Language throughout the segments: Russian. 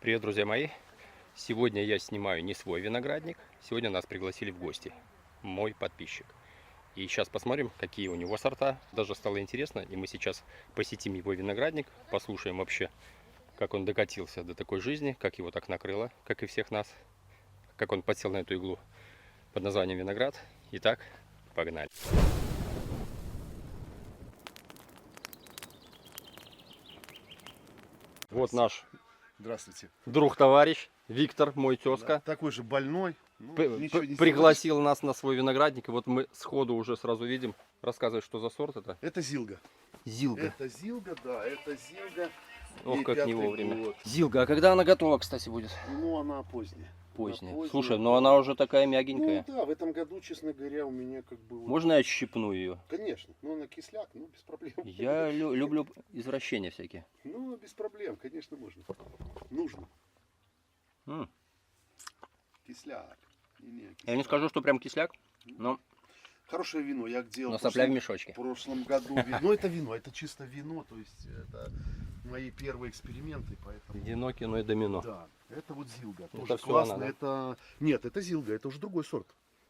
Привет, друзья мои! Сегодня я снимаю не свой виноградник, сегодня нас пригласили в гости, мой подписчик. И сейчас посмотрим, какие у него сорта. Даже стало интересно, и мы сейчас посетим его виноградник, послушаем вообще, как он докатился до такой жизни, как его так накрыло, как и всех нас, как он подсел на эту иглу под названием виноград. Итак, погнали! Вот наш Здравствуйте. друг-товарищ Виктор, мой Да, тезка. такой же больной. Ну, ничего не Пригласил нас на свой виноградник. И вот мы сходу уже сразу видим. Рассказывай, что за сорт это? Это Зилга. Зилга. Это Зилга, да, это Зилга. Ох, Ей как не 5-й вовремя. год. Зилга, а когда она готова, кстати, будет? Ну, она поздняя. Поздняя. Она Слушай, поздняя. но она уже такая Ну мягенькая. да, в этом году, честно говоря, у меня как бы... вот- Можно я щипну ее? Конечно, ну она кисляк, ну без проблем. Я люблю извращения всякие. Ну, без проблем, конечно, можно. Нужно. М. Кисляк. Не, Я не кисляк. скажу, что прям кисляк, но Хорошее вино, я делал но в сопля в прошлом- мешочке. в прошлом году. Ну, это вино, это чисто вино, то есть это мои первые эксперименты, поэтому... Вино, кино и домино. Да, это вот Зилга. Это Тоже всё классно. она, да? Это... Нет, это Зилга, это уже другой сорт.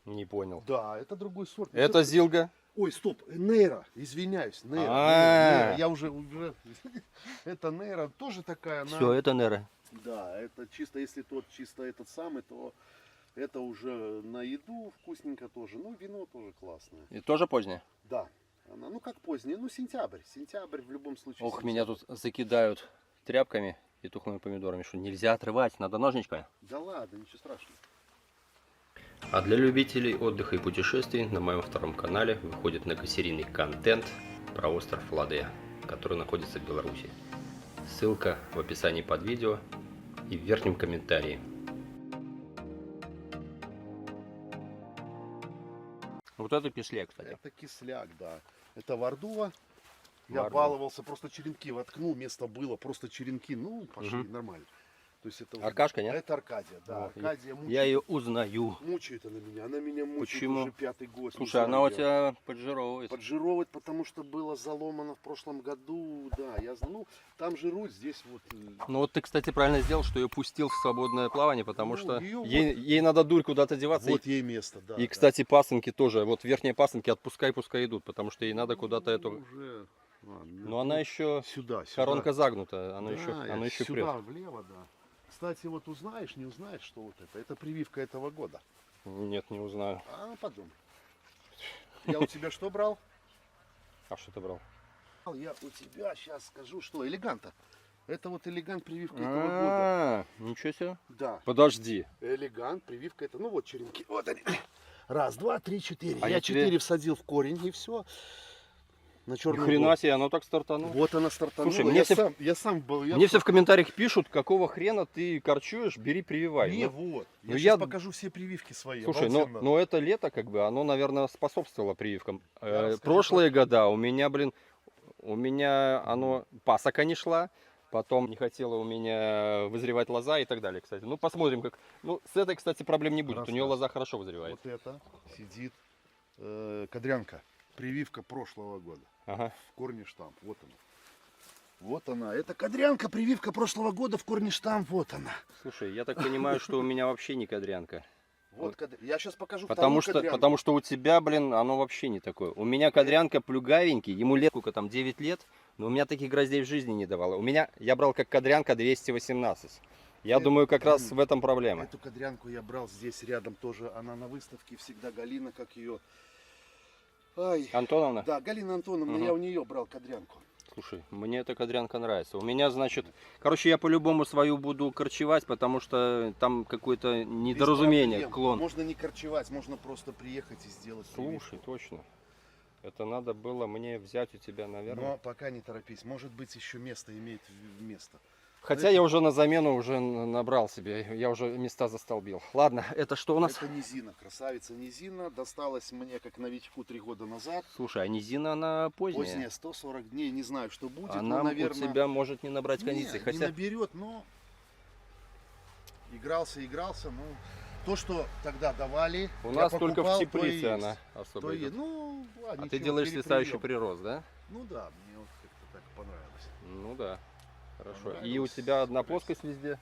Не понял. Да, это другой сорт. Это Зилга? Ой, стоп, Нейра, извиняюсь, Нейра. А-а-а. Я уже... Это Нейра тоже такая, она... Все, это Нера. Да, это чисто, если тот чисто этот самый, то это уже на еду вкусненько тоже. Ну, вино тоже классное. И тоже поздняя? Да, она, ну как позднее, ну сентябрь. Сентябрь в любом случае. Ох, сентябрь. меня тут закидают тряпками и тухлыми помидорами, что нельзя отрывать, надо ножничками. Да ладно, ничего страшного. А для любителей отдыха и путешествий на моем втором канале выходит многосерийный контент про остров Ладе, который находится в Беларуси. Ссылка в описании под видео и в верхнем комментарии. Вот это песле, кстати. Это кисляк, да. Это Вардува. Я Вардува. баловался, просто черенки воткнул, место было, просто черенки, ну, пошли, Мгм. нормально. То есть это уже- Аркашка, нет? Это Аркадия, да. Вот, Аркадия мучает, Я ее узнаю. мучает она меня. Она меня мучает Почему? уже 5-й год. не Слушай, знаю, она у я- тебя поджировывает. Поджировывать, потому что было заломано в прошлом году, да, я знаю, ну, там жируют, здесь вот, Ну вот ты, кстати, правильно сделал, что ее пустил в свободное плавание, потому Ну, что её ей надо дурь куда-то деваться. вот ей место, да. И, да. кстати, пасынки тоже, вот верхние пасынки отпускай, пускай идут, потому что ей надо куда-то Ну, эту... уже, ладно, Но она еще, сюда, сюда. коронка загнута, она Да, еще, я она еще сюда, прет. влево, да. Кстати, вот узнаешь, не узнаешь, что вот это? Это прививка этого года. Нет, не узнаю. А, подумай. Я у тебя что брал? А что ты брал? Я у тебя сейчас скажу, что элеганта. Это вот элегант прививка этого года. А, ничего себе. Да, Подожди. элегант прививка это, ну вот черенки. Вот они. Раз, два, три, четыре. А я я тебе- 4 всадил в корень и все. На Ни черный хрена себе, оно так стартануло. Вот она стартанула. Слушай, мне все- я сам был. Мне все в комментариях пишут, какого хрена ты корчуешь, бери прививай. Не, Ну, вот. ну Я я- сейчас покажу все прививки свои. слушай, обалденно. но это лето, как бы, оно, наверное, способствовало прививкам. расскажу Прошлые года у меня, у меня оно пасока не шла, потом не хотела у меня вызревать лоза и так далее, кстати. Ну, посмотрим, как. Ну, с этой, кстати, проблем не будет. У нее Рассказ. лоза хорошо вызревает. Вот это сидит кадрянка. Прививка прошлого года. Ага. В корне штамп. Вот она. Вот она. Это кадрянка, прививка прошлого года в корне штамп. Вот она. Слушай, я так понимаю, что у меня вообще не кадрянка. Вот я сейчас покажу Потому вторую что, кадрянку. потому что у тебя, оно вообще не такое. У меня кадрянка плюгавенький, ему лет сколько там, 9 лет, но у меня таких гроздей в жизни не давало. Я брал как кадрянка 218. Я думаю, как раз в этом проблема. Эту кадрянку я брал здесь рядом тоже. Она на выставке всегда. Галина, как ее. Ай. Антоновна? Да, Галина Антоновна, Мгм. я у нее брал кадрянку. Слушай, мне эта кадрянка нравится. У меня, значит, короче, я по-любому свою буду корчевать, потому что там какое-то Без недоразумение, проблем. клон. Можно не корчевать, можно просто приехать и сделать. прививку. Слушай, точно. Это надо было мне взять у тебя, наверное. Но пока не торопись. Может быть, еще место имеет место. Хотя я уже на замену уже набрал себе, я уже места застолбил. Ладно, это что у нас? Это низина, красавица низина. Досталась мне как новичку 3 года назад. Слушай, а низина она поздняя. Поздняя, 140 дней, не знаю, что будет. Она но, наверное, у тебя может не набрать кондиции. не Хотя наберет, но игрался, ну, то, что тогда давали, у я нас только в покупал, то и теплице есть. она особо То и, идет. ну, ладно, А ты ничего, делаешь свисающий переприем. прирост, да? Ну да, мне вот как-то так понравилось. Ну да, хорошо. И у Понравилось. тебя одна плоскость везде?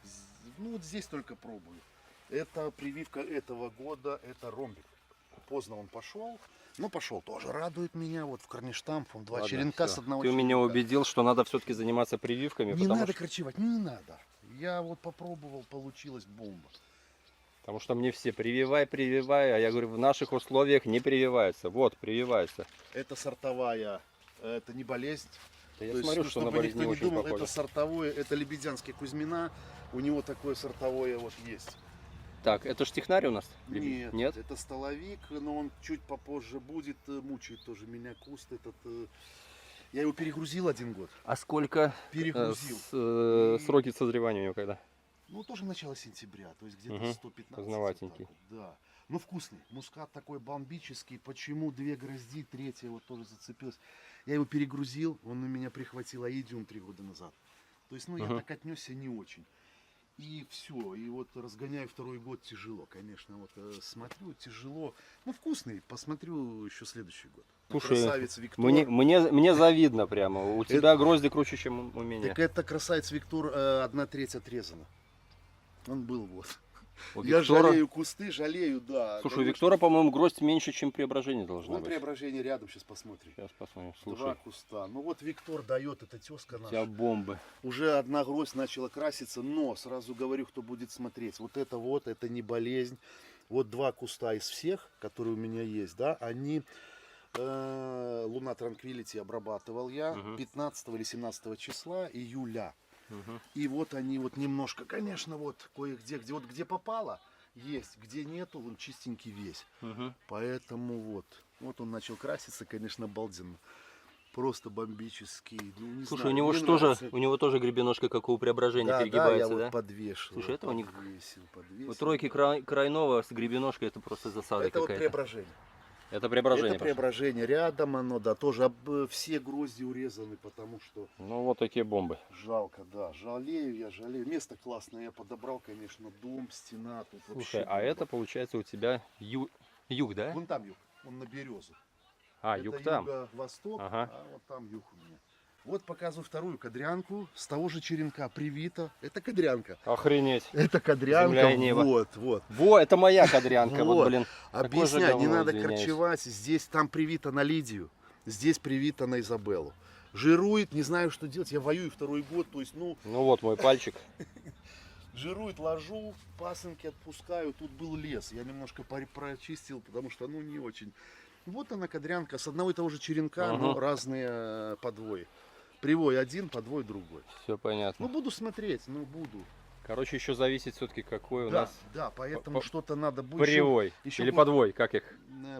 Ну вот здесь только пробую. Это прививка этого года, это ромбик. Поздно он пошел, но пошел тоже. Радует меня, вот в Корништампфом два Ладно, черенка всё. с одного Ты черенка. меня убедил, что надо все-таки заниматься прививками, Не потому надо что... кричевать, не надо. Я вот попробовал, получилась бомба. Потому что мне все прививай, прививай, а я говорю, в наших условиях не прививается. Вот, прививается. Это сортовая, это не болезнь. Да я То есть, смотрю, ну, что на чтобы болезнь никто не не очень думал, похоже. это сортовое, это лебедянский Кузьмина, у него такое сортовое вот есть. Так, это ж технарь у нас? Нет, Нет? это столовик, но он чуть попозже будет, мучает тоже меня куст этот. Я его перегрузил 1 год, А сколько перегрузил. сроки созревания у него когда? Ну, тоже начало сентября, то есть где-то Мгм. 115. Поздноватенький. Вот так вот, да. Ну, вкусный. Мускат такой бомбический. Почему 2 грозди, 3-я вот тоже зацепилась. Я его перегрузил, он у меня прихватил аидиум 3 года назад. То есть, ну, я Мгм. так отнесся не очень. И все, и вот разгоняю 2-й год тяжело, конечно, вот смотрю, тяжело. Ну, вкусный, посмотрю еще следующий год. Слушай, Красавец Виктор. мне завидно прямо. У тебя грозди круче, чем у меня. Так это красавец Виктор 1/3 отрезана. Он был вот. У Я Виктора- жалею кусты, жалею, да. Слушай, у конечно. Виктора, по-моему, гроздь меньше, чем Преображение должна Вон быть. Преображение рядом, сейчас посмотрим. Сейчас посмотрим. 2 Слушай, куста. Ну вот Виктор дает, это тезка у наша. тебя бомбы. Уже 1 гроздь начала краситься, но сразу говорю, кто будет смотреть. Вот, это не болезнь. Вот 2 куста из всех, которые у меня есть, да, они Луна Транквилити обрабатывал я Мгм. 15 или 17 числа июля. Мгм. И вот они вот немножко, конечно, вот кое-где, где попало, есть, где нету, он чистенький весь. Мгм. Поэтому вот он начал краситься, конечно, обалденно. Просто бомбический. Ну, не Слушай, знаю, у него мне же тоже, нравится. у него тоже гребеножка, как у Преображения, Да, я перегибается, вот да? подвешивал. Слушай, это у них- подвесил. У тройки крайного с гребеножкой это просто засада Это вот какая-то. Преображение. Это Преображение. Это Преображение. Рядом оно, да, тоже все грозди урезаны, потому что Ну вот такие бомбы. жалко, да. Жалею, я жалею. Место классное я подобрал, конечно, дом, стена. Тут Слушай, вообще а бомба. это получается у тебя юг, да? Вон там юг, он на березу. А, Это юг там. юго-восток, Ага. а вот там юг у меня. Вот показываю 2-ю кадрянку с того же черенка привита. Это кадрянка. Охренеть. Это кадрянка. Земля и небо. Вот. Во, это моя кадрянка. Вот, Вот. блин. такое же Объяснять, не говно, надо извиняюсь. корчевать. Здесь там привито на Лидию, здесь привито на Изабеллу. Жирует, не знаю, что делать. Я воюю 2-й год, то есть, ну, Ну вот мой пальчик. жирует, ложу, пасынки отпускаю. Тут был лес, я немножко прочистил, потому что, ну, не очень. Вот она кадрянка, с одного и того же черенка, но Ага. разные подвои. Привой один, подвой другой. Все понятно. Ну, буду смотреть, ну, буду. Короче, еще зависит все-таки, какой у Да, нас да, поэтому по- что-то надо будет. привой. еще Или будет- подвой, как их?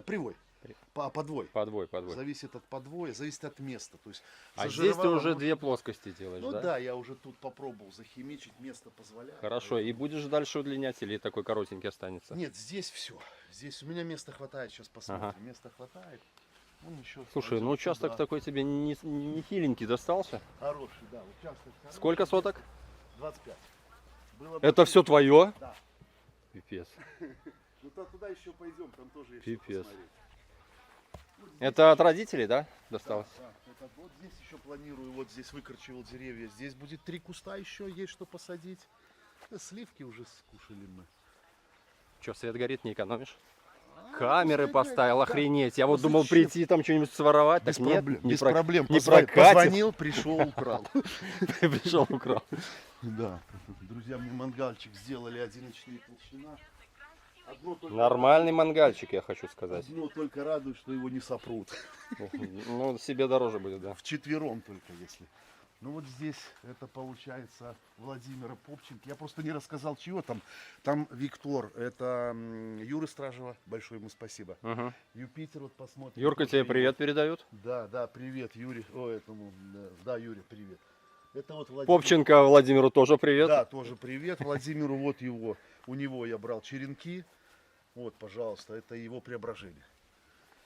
Привой. При- Подвой. Подвой. Зависит от подвоя, зависит от места. То есть А здесь ты зажировало, уже может- 2 плоскости делаешь, Ну да? да, я уже тут попробовал захимичить, место позволяет. Хорошо, и будешь дальше удлинять или такой коротенький останется? Нет, здесь все. Здесь у меня места хватает, сейчас посмотрим. Ага. Места хватает. Он еще Слушай, ну участок такой тебе не хиленький достался. хороший, да, участок хороший. Сколько соток? 25. Было бы Это все твое? Да. Пипец. Ну туда еще пойдем, там тоже есть Пипец. что посмотреть. Вот здесь Это от родителей, да, Да, досталось? да, это вот здесь еще планирую, вот здесь выкорчевал деревья. Здесь будет 3 куста еще, есть что посадить. Сливки уже скушали мы. Че, свет горит, не экономишь? А, Камеры пускай поставил, горит, да. охренеть. Я Ну, вот думал зачем? прийти там что-нибудь своровать, Без так нет, проблем, не без про- проблем. не Позвонил, прокатит. пришел, украл. Пришел, украл. Да, друзья мне мангальчик сделали 1,4 толщина. Одно только, Нормальный мангальчик, я хочу сказать. одно только радует, что его не сопрут. Ну, себе дороже будет, да. Вчетвером только, если. Ну вот здесь это получается Владимира Попченко. Я просто не рассказал, чего там. Там Виктор, это Юры Стражева, большое ему спасибо. Угу. Юпитер, вот посмотрим. Юрка, тоже тебе его. привет передают. Да, да, привет, Юрий. О, этому, да, Юрий, привет. Это вот Владимир. Попченко Владимиру тоже привет. Да, тоже привет. Владимиру, вот его, у него я брал черенки. Вот, пожалуйста, это его преображение.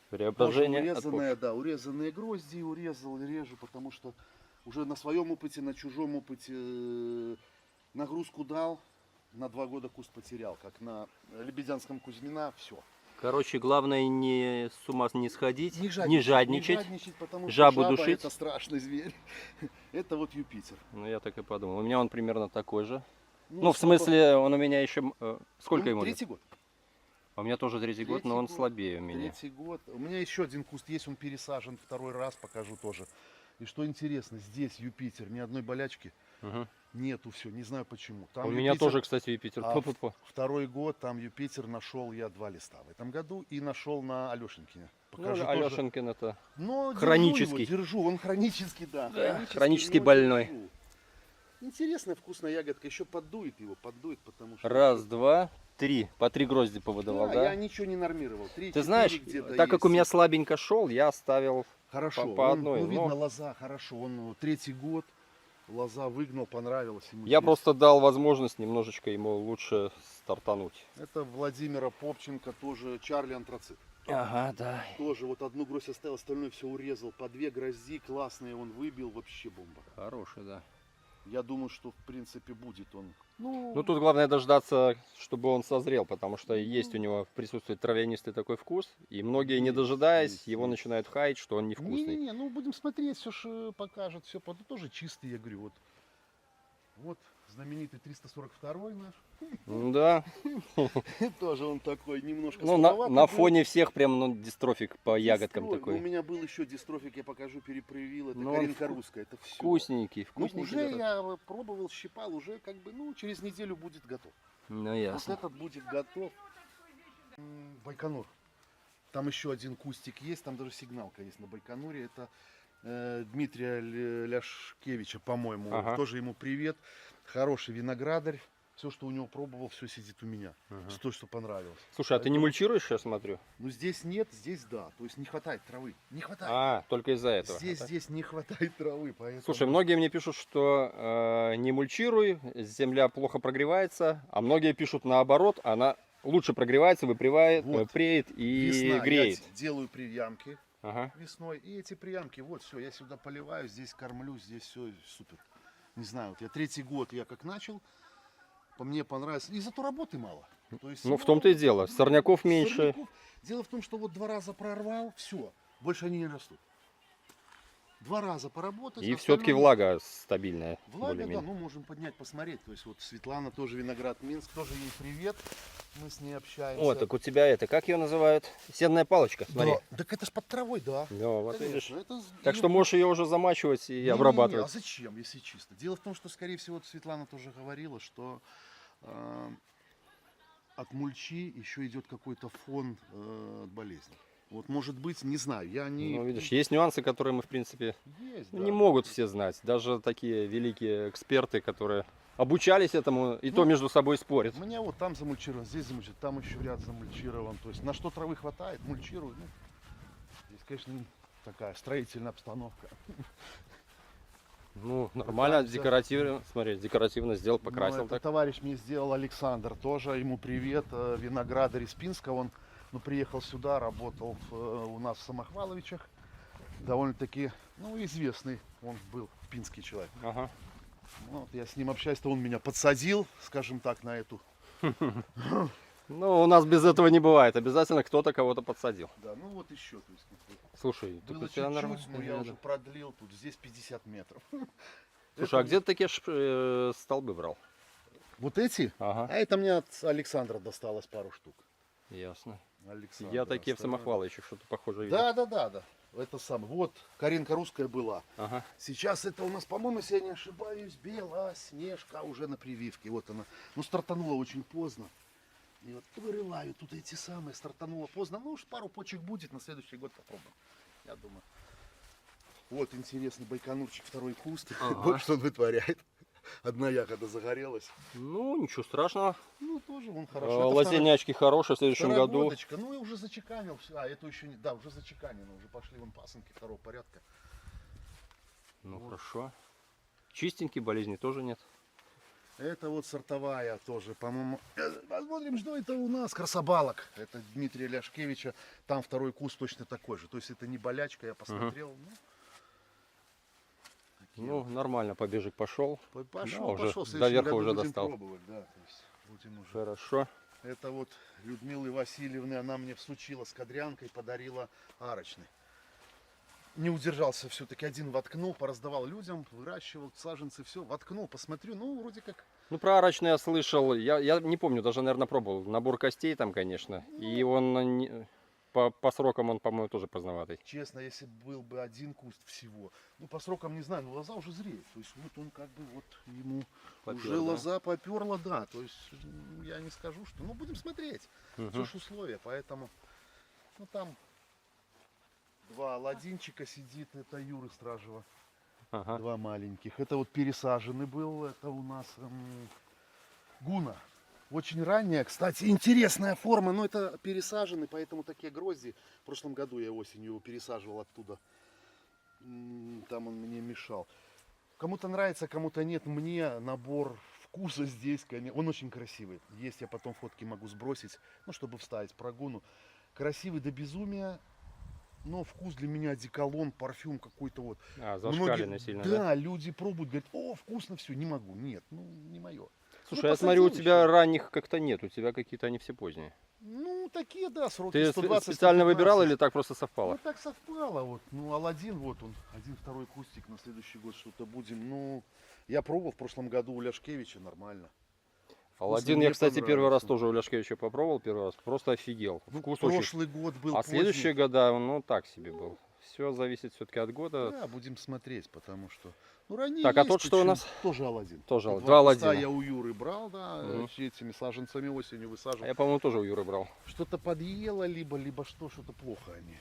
Преображение Тоже от урезанное, да, урезанные грозди урезал, режу, потому что уже на своем опыте, на чужом опыте нагрузку дал, на 2 года куст потерял, как на Лебедянском Кузьмина, все. Короче, главное не с ума не сходить, не Не жадничать. жадничать, потому что жабу жаба душить. это страшный зверь. Это вот Юпитер. Ну, я так и подумал. У меня он примерно такой же. Ну, в сколько- смысле, он у меня еще... сколько ну, ему лет? третий год. А у меня тоже третий год, но он слабее у меня. Третий год. У меня еще один куст есть, он пересажен второй раз, покажу тоже. И что интересно, здесь Юпитер, ни одной болячки Мгм. нету, все, не знаю почему. Там У меня Юпитер- тоже, кстати, Юпитер. А Пу-пу-пу. второй год там Юпитер нашел я 2 листа в этом году и нашел на Алешенькине. Ну, Покажу тоже. Алешенькин это... Но Хронический. держу, он хронический, да. Хронически но больной. держу. Интересная вкусная ягодка, еще поддует его, потому что... Раз, два, три. По 3 грозди повыдавал, Да, да? я ничего не нормировал. 3, Ты знаешь, так как у меня слабенько шел, я ставил хорошо, по он, одной, ну, видно, но- лоза хорошо, он третий год, лоза выгнал, понравилось ему. я здесь. просто дал возможность немножечко ему лучше стартануть. Это Владимира Попченко, тоже Чарли Антрацит. Ага, да. Тоже вот одну гроздь оставил, остальное все урезал. По 2 грозди классные он выбил, вообще бомба. Хороший, да. Я думаю, что в принципе будет он. Ну тут главное дождаться, чтобы он созрел, потому что есть у него присутствует травянистый такой вкус, и многие, не Есть, дожидаясь, есть, его есть. начинают хаять, что он невкусный. Не-не-не, ну будем смотреть, все ж покажет, все тоже чистый, я говорю, вот знаменитый 342 наш. Да, Тоже он такой немножко ну на слабоватый был. фоне всех прям ну, дистрофик по ягодкам Дистрофик. такой. У меня был еще дистрофик, я покажу, перепроявил. Это Ну, он Каринка русская, это все. Вкусненький, Ну, вкусненький. уже этот. я пробовал, щипал, уже как бы, ну, через неделю будет готов. Ну Вот ясно. этот будет готов. Байконур. Там еще один кустик есть, там даже сигналка есть на Байконуре. Это Дмитрия Ляшкевича, по-моему. Ага. Тоже ему привет. Хороший виноградарь. Все, что у него пробовал, все сидит у меня. Ага. То, что понравилось. Слушай, а ты не мульчируешь, я смотрю? Ну, здесь нет, здесь да. То есть не хватает травы. Не хватает. А, только из-за этого. Здесь не хватает травы, поэтому... Слушай, многие мне пишут, что не мульчируй, земля плохо прогревается, а многие пишут наоборот, она лучше прогревается, выпревает, Вот. преет и Весна, греет. я делаю приямки Ага. весной, и эти приямки, вот все, я сюда поливаю, здесь кормлю, здесь все супер. Не знаю, вот я третий год, я как начал, по мне понравилось, и зато работы мало. То есть, Ну, в том-то и дело, сорняков меньше. сорняков. Дело в том, что вот 2 раза прорвал, все, больше они не растут. 2 раза поработать. И все-таки остальное- влага стабильная. Влага, да, более-менее. ну можем поднять, посмотреть. То есть вот Светлана тоже Виноград Минск, тоже ей привет. Мы с ней общаемся. О, так у тебя это, как ее называют? Сенная палочка, смотри. Да, так это ж под травой, да. Да, вот видишь. Конечно, это Так что можешь ее уже замачивать и Не-не-не, обрабатывать. А зачем, если чисто? Дело в том, что, скорее всего, вот Светлана тоже говорила, что от мульчи еще идет какой-то фон от болезни. Вот может быть, не знаю, я не... Ну, видишь, есть нюансы, которые мы, в принципе, Есть, ну, да. не могут все знать. Даже такие великие эксперты, которые обучались этому, и то Ну, между собой спорят. У меня вот там замульчирован, здесь замульчирован, там еще ряд замульчирован. То есть на что травы хватает, мульчирую. Ну, здесь, конечно, такая строительная обстановка. Ну, нормально, Пытаемся. декоративно, смотри, декоративно сделал, Ну, покрасил это так. товарищ мне сделал Александр, тоже ему привет, виноградарь из Пинска. Он приехал сюда, работал у нас в Самохваловичах. Довольно-таки, ну, известный он был, пинский человек. Ага. Ну, вот я с ним общаюсь, то он меня подсадил, скажем так, на эту. Ну, у нас без этого не бывает. Обязательно кто-то кого-то подсадил. Да, ну вот еще. То есть, как бы Слушай, тут было у тебя чуть-чуть, нормально. но я уже продлил, тут здесь 50 метров. Слушай, а Это где ты такие столбы брал? Вот эти? Ага, А это мне от Александра досталось пару штук. ясно. Александр Я такие в оставил. Самохваловичах что-то похожее видел. Да. Это самое. Вот, Каринка русская была. Ага. Сейчас это у нас, по-моему, если я не ошибаюсь, Белоснежка уже на прививке. Вот она. Ну, стартанула очень поздно. И вот вырываю тут эти самые. Стартанула поздно. Ну, уж пару почек будет. На следующий год попробуем. Я думаю. Вот интересный байконурчик, второй куст. Ага. Вот что он вытворяет. Одна ягода загорелась. Ну, ничего страшного. Ну, тоже он хорошо. Это Лосенячки хорошие в следующем вторая году. водочка. Ну, и уже зачеканил. А, это еще не... Да, уже зачеканено. Уже пошли вон пасынки второго порядка. Ну, Вот. хорошо. Чистенький, болезней тоже нет. Это вот сортовая тоже, по-моему. Посмотрим, что это у нас. Красобалок. Это Дмитрия Ляшкевича. Там второй куст точно такой же. То есть это не болячка, я посмотрел. такие Ну, вот. нормально, побежик пошел. Пошел, да, уже пошел. В до следующем верха году уже будем достал. пробовать, да. То есть будем уже. Хорошо. Это вот Людмилы Васильевны, она мне всучила с кадрянкой, подарила арочный. Не удержался все-таки, один воткнул, пораздавал людям, выращивал саженцы, все, воткнул, посмотрю, ну, вроде как Ну, про арочный я слышал, я не помню, даже, наверное, пробовал. Набор костей там, конечно. И он по срокам он, по-моему, тоже поздноватый. Честно, если был бы один куст всего, ну по срокам не знаю, но лоза уже зреет. То есть вот он как бы вот ему Попёр, уже да? лоза поперла, да. То есть я не скажу, что, ну будем смотреть. Мгм. Все ж условия, поэтому, ну там два ладинчика сидит, это Юры Стражева, Ага. два маленьких. Это вот пересаженный был, это у нас Гуна. Очень ранняя, кстати, интересная форма, но это пересаженный, поэтому такие грозди. В прошлом году я осенью его пересаживал оттуда. Там он мне мешал. Кому-то нравится, кому-то нет. Мне набор вкуса здесь, конечно, он очень красивый. Есть, я потом фотки могу сбросить, ну, чтобы вставить про Гуну. Красивый до безумия, но вкус для меня одеколон, парфюм какой-то вот. Зашкаленный сильно, да? да? Люди пробуют, говорят, о, вкусно все, не могу. Нет, ну, не мое. Слушай, я смотрю, у посадил тебя еще. ранних как-то нет, у тебя какие-то они все поздние. Ну, такие, да, сроки Ты 120, специально 115. выбирал или так просто Ну, совпало? так совпало. Вот. Ну, Аладдин, вот он, один второй кустик, на следующий год что-то будем. Ну, я пробовал в прошлом году у Ляшкевича, нормально. Аладдин мне я, кстати, первый раз понравился. тоже у Ляшкевича попробовал, первый раз. Просто офигел. Ну, Вкус очень. прошлый год был А поздний. следующие года, ну, так себе был. Все зависит все-таки от года. Да, будем смотреть, потому что... Ну, ранее Так, а есть, тот что у почему? нас? Тоже Аладдин. Тоже Тут два куста Аладдина. я у Юры брал, да, Мгм. этими саженцами осенью А высаживал. я, по-моему, тоже у Юры брал. Что-то подъело, либо что-то плохо они.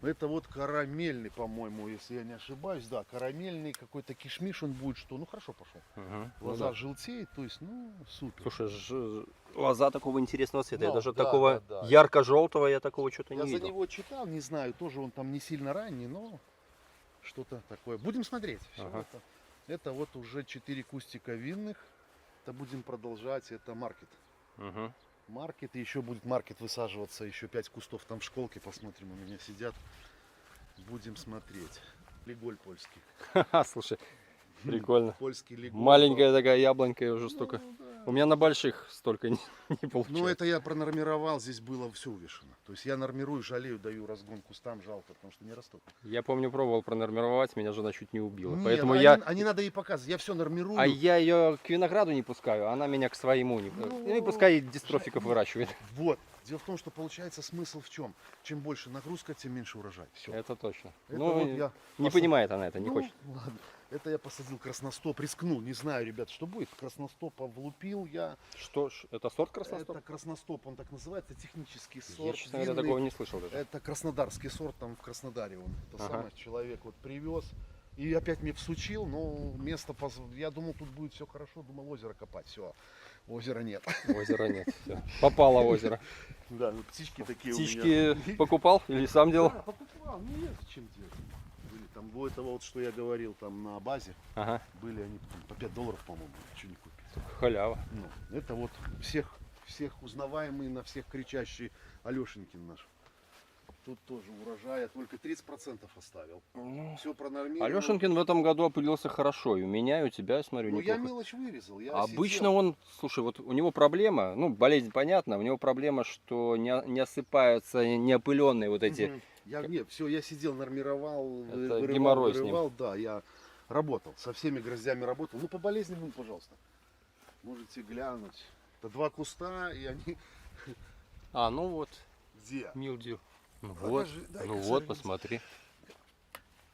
Это вот карамельный, по-моему, если я не ошибаюсь, да, карамельный какой-то кишмиш он будет, что, ну хорошо пошел. Мгм. Ну Глаза да. желтеет, то есть, ну, супер. Слушай, лоза такого интересного цвета. Я Ну, даже да, такого да, да. ярко-желтого я такого что-то Я не за видел. него читал, не знаю, тоже он там не сильно ранний, но что-то такое. Будем смотреть. Всё Ага. это вот уже 4 кустика винных. Это будем продолжать, это маркет. Мгм. Маркет, и еще будет маркет высаживаться, еще 5 кустов там в школке, посмотрим, у меня сидят. Будем смотреть. Лиголь польский. Ха-ха, слушай, прикольно. Польский лиголь. Маленькая такая яблонька, я уже Ну, столько. да. У меня на больших столько не получилось. Ну, это я пронормировал, здесь было все увешано. То есть я нормирую, жалею, даю разгон кустам, жалко, потому что не растут. Я помню, пробовал пронормировать, меня жена чуть не убила. Нет, Поэтому они надо ей показывать, я все нормирую. А я ее к винограду не пускаю, она меня к своему не пускает. Ну и пускай дистрофиков выращивает. Вот. Дело в том, что получается смысл в чем? Чем больше нагрузка, тем меньше урожай. Все. Это точно. Это Ну, вот я не посад- понимает она это, не Ну, хочет. ладно. Это я посадил красностоп, рискнул. Не знаю, ребят, что будет. Красностопа влупил я. Что ж, это сорт красностоп? Это красностоп, он так называется, технический Я, сорт. честно говоря, винный. такого не слышал даже. Это краснодарский сорт, там в Краснодаре он. Это Ага. самый человек вот привез. И опять мне всучил, но место, я думал, тут будет все хорошо, думал озеро копать, все, озера нет. Озера нет. Всё. Попало озеро. Да, ну, птички такие у Птички меня. покупал или сам делал? Да, покупал, ну нет, зачем делать. Были там, до этого вот, что я говорил, там на базе, Ага, были они там, по $5, по-моему, ничего не купить. халява. Ну, это вот всех узнаваемый, на всех кричащий Алешенькин наш. Тут тоже урожая, только 30% оставил. Все пронормировал. Алешенькин в этом году опылился хорошо. И у меня, и у тебя, я смотрю, Ну, я неплохо. мелочь вырезал. Я Обычно сидел. он, слушай, вот у него проблема, ну, болезнь понятна, у него проблема, что не осыпаются неопыленные вот эти. Мгм. Нет, все, я сидел, нормировал, Это геморрой с ним. вырывал, да, я работал, со всеми гроздями работал. Ну, по болезням, пожалуйста, можете глянуть. Это 2 куста, и они А, ну вот, где? милдью. Ну вот, Покажи, дай-ка ну вот, сорвись. посмотри.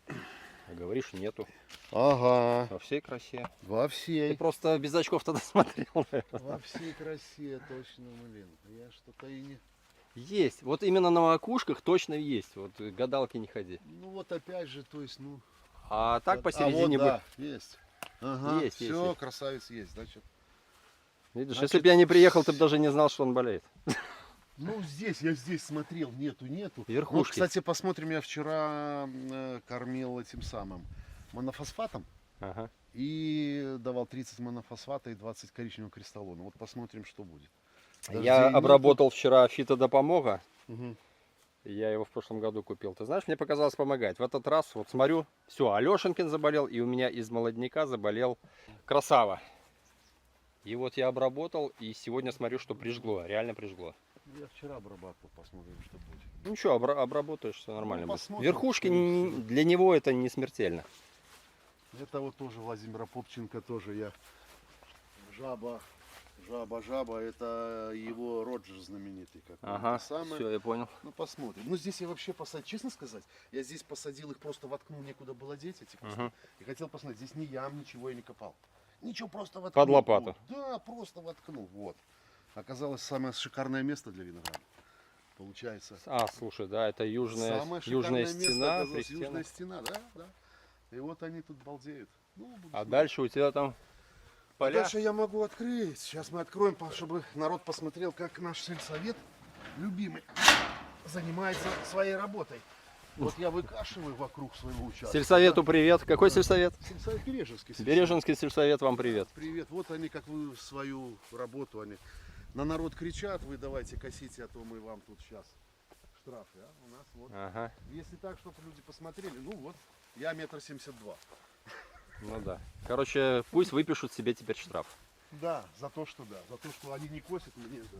А говоришь, нету. Ага, Во всей красе. во Ты всей. просто без очков тогда смотрел, наверное. Во всей красе, точно, блин. Я что-то и не... Есть. Вот именно на макушках точно есть. Вот гадалки не ходи. Ну, вот опять же, то есть, ну... А так вот посередине да, есть. Ага, Есть, все, есть. красавец есть, значит. Видишь, Значит, если бы я не приехал, ты бы даже не знал, что он болеет. Ну, я здесь смотрел, нету. Верхушки. Вот, кстати, посмотрим, я вчера кормил этим самым монофосфатом Ага. и давал 30 монофосфата и 20 коричневого кристаллона. Вот посмотрим, что будет. Я Дождей обработал вчера фитодопомога. нету. Мгм. Я его в прошлом году купил. Ты знаешь, мне показалось помогать. В этот раз, вот смотрю, все, Алешенькин заболел, и у меня из молодняка заболел Красава. И вот я обработал, и сегодня смотрю, что прижгло, реально прижгло. Я вчера обрабатывал, посмотрим, что будет. Ну ничего, обработаешь, все нормально будет. посмотрим, Верхушки скорее всего. для него это не смертельно. Это вот тоже Владимира Попченко, тоже я Жаба. Жаба, это его Роджер знаменитый. Ага, Самое. все, я понял. Ну посмотрим. Ну здесь я вообще посадил, честно сказать, я здесь посадил их, просто воткнул, некуда было деть эти кусты. Мгм. И хотел посмотреть, здесь ни ям, ничего я не копал. Ничего, просто воткнул. Под лопату. Вот. Да, просто воткнул, вот. Оказалось самое шикарное место для винограда. Получается. А, слушай, да, это южная Самое стена, место оказалось пристена. южная стена, да, да. И вот они тут балдеют. Ну, буду А смотреть. дальше у тебя там поля. Дальше я могу открыть. Сейчас мы откроем, чтобы народ посмотрел, как наш сельсовет, любимый, занимается своей работой. Вот я выкашиваю вокруг своего участка. Сельсовету привет. Какой сельсовет? Сельсовет Береженский. Береженский сельсовет, вам привет. Привет. Вот они, как вы свою работу, они на народ кричат, вы давайте косите, а то мы вам тут сейчас штрафы. А? У нас вот. Ага, Если так, чтобы люди посмотрели, ну вот, я 1,72 м. ну да. Короче, пусть выпишут себе теперь штраф. Да, за то, что они не косят мне, да.